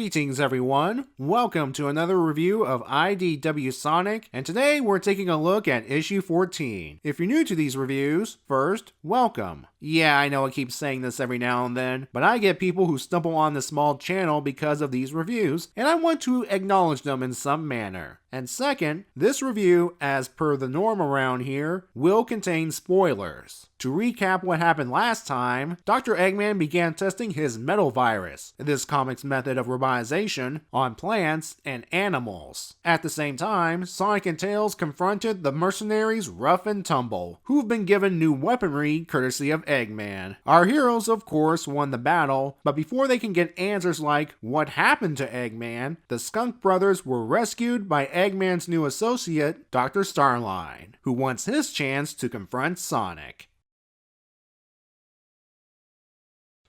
Greetings everyone, welcome to another review of IDW Sonic, and today we're taking a look at issue 14. If you're new to these reviews, first, welcome. Yeah, I know I keep saying this every now and then, but I get people who stumble on this small channel because of these reviews, and I want to acknowledge them in some manner. And second, this review, as per the norm around here, will contain spoilers. To recap what happened last time, Dr. Eggman began testing his metal virus, this comic's method of revitalization, on plants and animals. At the same time, Sonic and Tails confronted the mercenaries Rough and Tumble, who've been given new weaponry courtesy of Eggman. Our heroes, of course, won the battle, but before they can get answers like what happened to Eggman, the Skunk Brothers were rescued by Eggman's new associate, Dr. Starline, who wants his chance to confront Sonic.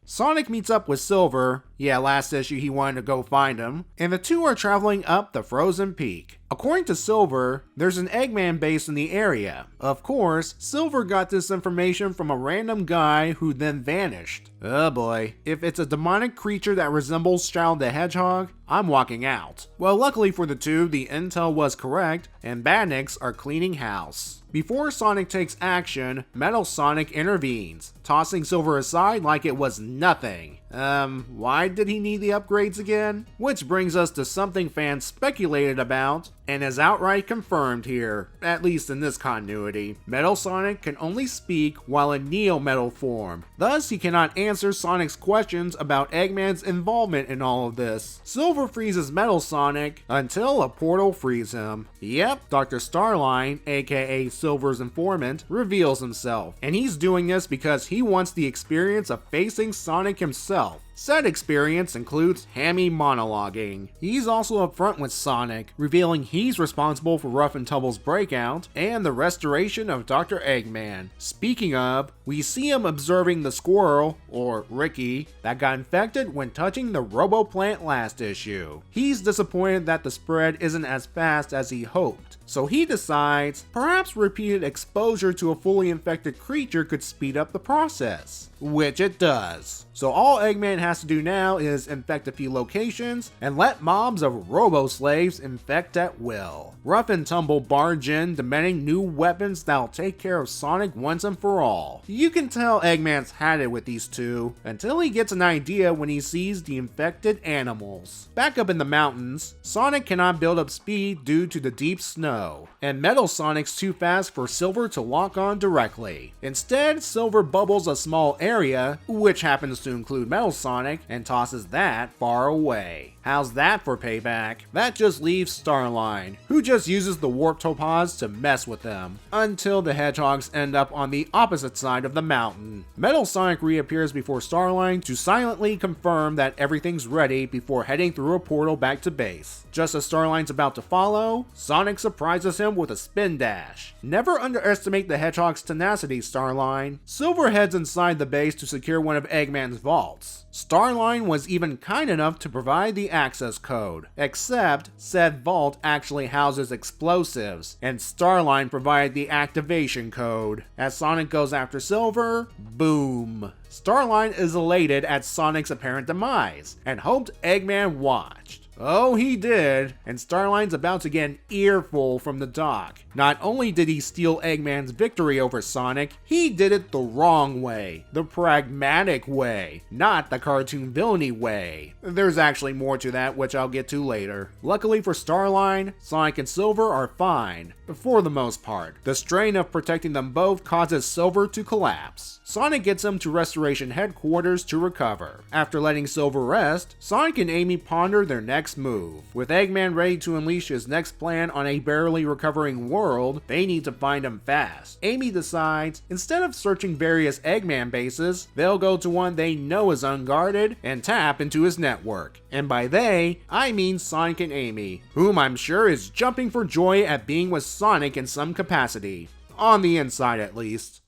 Sonic meets up with Silver, last issue he wanted to go find him, and the two are traveling up the frozen peak. According to Silver, there's an Eggman base in the area. Of course, Silver got this information from a random guy who then vanished. Oh boy, if it's a demonic creature that resembles Child the Hedgehog, I'm walking out. Well, luckily for the two, the intel was correct, and Badniks are cleaning house. Before Sonic takes action, Metal Sonic intervenes, tossing Silver aside like it was nothing. Why did he need the upgrades again? Which brings us to something fans speculated about, and is outright confirmed here, at least in this continuity. Metal Sonic can only speak while in Neo-Metal form, thus he cannot answer Sonic's questions about Eggman's involvement in all of this. Silver freezes Metal Sonic until a portal frees him. Yep, Dr. Starline, aka Silver's informant, reveals himself, and he's doing this because he wants the experience of facing Sonic himself. Said experience includes hammy monologuing. He's also upfront with Sonic, revealing he's responsible for Rough and Tumble's breakout and the restoration of Dr. Eggman. Speaking of, we see him observing the squirrel, or Ricky, that got infected when touching the Robo-Plant last issue. He's disappointed that the spread isn't as fast as he hoped, so he decides perhaps repeated exposure to a fully infected creature could speed up the process. Which it does. So all Eggman has to do now is infect a few locations and let mobs of robo-slaves infect at will. Rough and Tumble barge in, demanding new weapons that'll take care of Sonic once and for all. You can tell Eggman's had it with these two, until he gets an idea when he sees the infected animals. Back up in the mountains, Sonic cannot build up speed due to the deep snow, and Metal Sonic's too fast for Silver to lock on directly. Instead, Silver bubbles a small area, which happens to include Metal Sonic, and tosses that far away. How's that for payback? That just leaves Starline, who just uses the warp topaz to mess with them, until the Hedgehogs end up on the opposite side of the mountain. Metal Sonic reappears before Starline to silently confirm that everything's ready before heading through a portal back to base. Just as Starline's about to follow, Sonic surprises him with a spin dash. Never underestimate the Hedgehog's tenacity, Starline. Silver heads inside the base to secure one of Eggman's vaults. Starline was even kind enough to provide the access code, except said vault actually houses explosives, and Starline provided the activation code. As Sonic goes after Silver, boom. Starline is elated at Sonic's apparent demise, and hoped Eggman watched. Oh, he did, and Starline's about to get an earful from the doc. Not only did he steal Eggman's victory over Sonic, he did it the wrong way, the pragmatic way, not the cartoon villainy way. There's actually more to that, which I'll get to later. Luckily for Starline, Sonic and Silver are fine, for the most part. The strain of protecting them both causes Silver to collapse. Sonic gets him to Restoration Headquarters to recover. After letting Silver rest, Sonic and Amy ponder their next move. With Eggman ready to unleash his next plan on a barely recovering world, they need to find him fast. Amy decides, instead of searching various Eggman bases, they'll go to one they know is unguarded and tap into his network. And by they, I mean Sonic and Amy, whom I'm sure is jumping for joy at being with Sonic in some capacity. On the inside at least.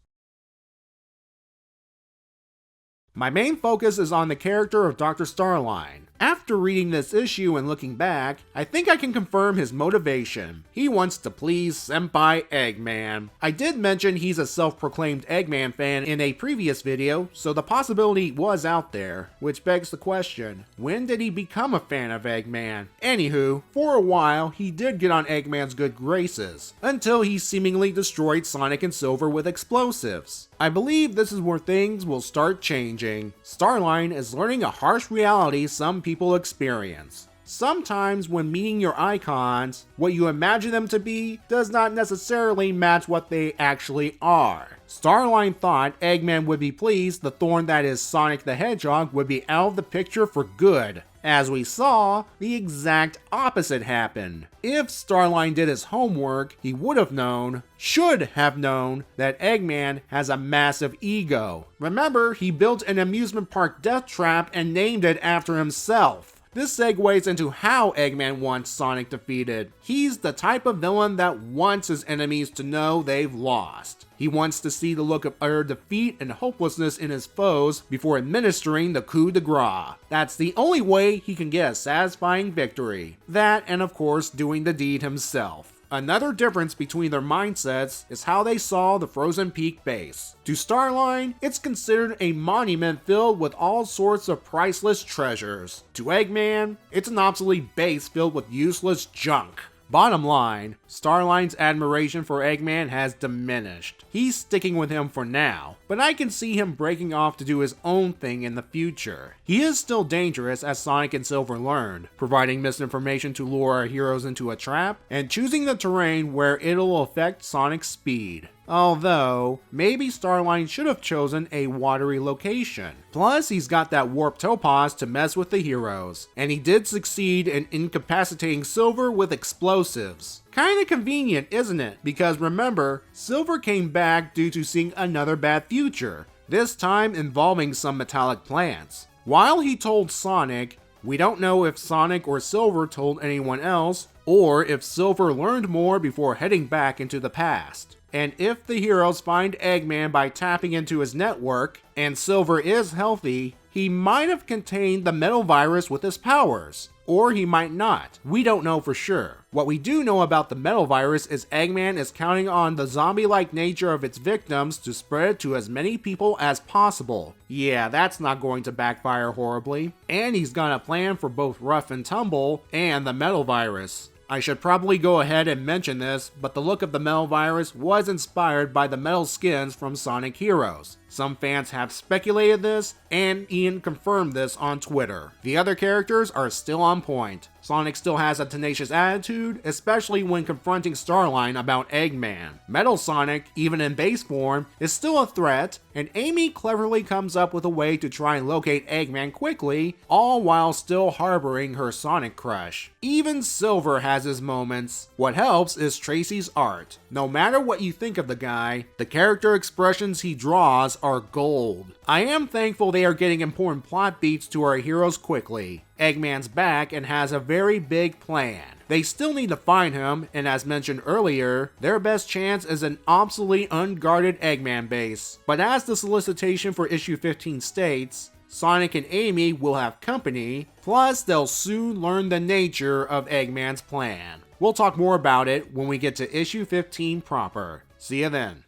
My main focus is on the character of Dr. Starline. After reading this issue and looking back, I think I can confirm his motivation. He wants to please Senpai Eggman. I did mention he's a self-proclaimed Eggman fan in a previous video, so the possibility was out there, which begs the question, when did he become a fan of Eggman? Anywho, for a while, he did get on Eggman's good graces, until he seemingly destroyed Sonic and Silver with explosives. I believe this is where things will start changing. Starline is learning a harsh reality some people experience. Sometimes when meeting your icons, what you imagine them to be does not necessarily match what they actually are. Starline thought Eggman would be pleased the thorn that is Sonic the Hedgehog would be out of the picture for good. As we saw, the exact opposite happened. If Starline did his homework, he would have known, should have known, that Eggman has a massive ego. Remember, he built an amusement park death trap and named it after himself. This segues into how Eggman wants Sonic defeated. He's the type of villain that wants his enemies to know they've lost. He wants to see the look of utter defeat and hopelessness in his foes before administering the coup de grace. That's the only way he can get a satisfying victory. That, and of course, doing the deed himself. Another difference between their mindsets is how they saw the Frozen Peak base. To Starline, it's considered a monument filled with all sorts of priceless treasures. To Eggman, it's an obsolete base filled with useless junk. Bottom line, Starline's admiration for Eggman has diminished. He's sticking with him for now, but I can see him breaking off to do his own thing in the future. He is still dangerous, as Sonic and Silver learned, providing misinformation to lure our heroes into a trap, and choosing the terrain where it'll affect Sonic's speed. Although, maybe Starline should have chosen a watery location. Plus, he's got that warp topaz to mess with the heroes, and he did succeed in incapacitating Silver with explosives. Kinda convenient, isn't it? Because remember, Silver came back due to seeing another bad future, this time involving some metallic plants. While he told Sonic, we don't know if Sonic or Silver told anyone else, or if Silver learned more before heading back into the past. And if the heroes find Eggman by tapping into his network, and Silver is healthy, he might have contained the metal virus with his powers. Or he might not. We don't know for sure. What we do know about the metal virus is Eggman is counting on the zombie-like nature of its victims to spread it to as many people as possible. Yeah, that's not going to backfire horribly. And he's got a plan for both Rough and Tumble and the metal virus. I should probably go ahead and mention this, but the look of the metal virus was inspired by the metal skins from Sonic Heroes. Some fans have speculated this, and Ian confirmed this on Twitter. The other characters are still on point. Sonic still has a tenacious attitude, especially when confronting Starline about Eggman. Metal Sonic, even in base form, is still a threat, and Amy cleverly comes up with a way to try and locate Eggman quickly, all while still harboring her Sonic crush. Even Silver has his moments. What helps is Tracy's art. No matter what you think of the guy, the character expressions he draws are gold. I am thankful they are getting important plot beats to our heroes quickly. Eggman's back and has a very big plan. They still need to find him, and as mentioned earlier, their best chance is an obsolete, unguarded Eggman base. But as the solicitation for issue 15 states, Sonic and Amy will have company, plus they'll soon learn the nature of Eggman's plan. We'll talk more about it when we get to issue 15 proper. See you then.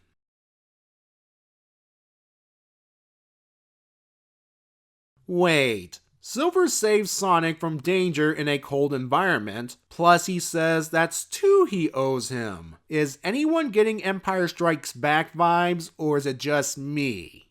Wait, Silver saves Sonic from danger in a cold environment, plus he says that's two he owes him. Is anyone getting Empire Strikes Back vibes, or is it just me?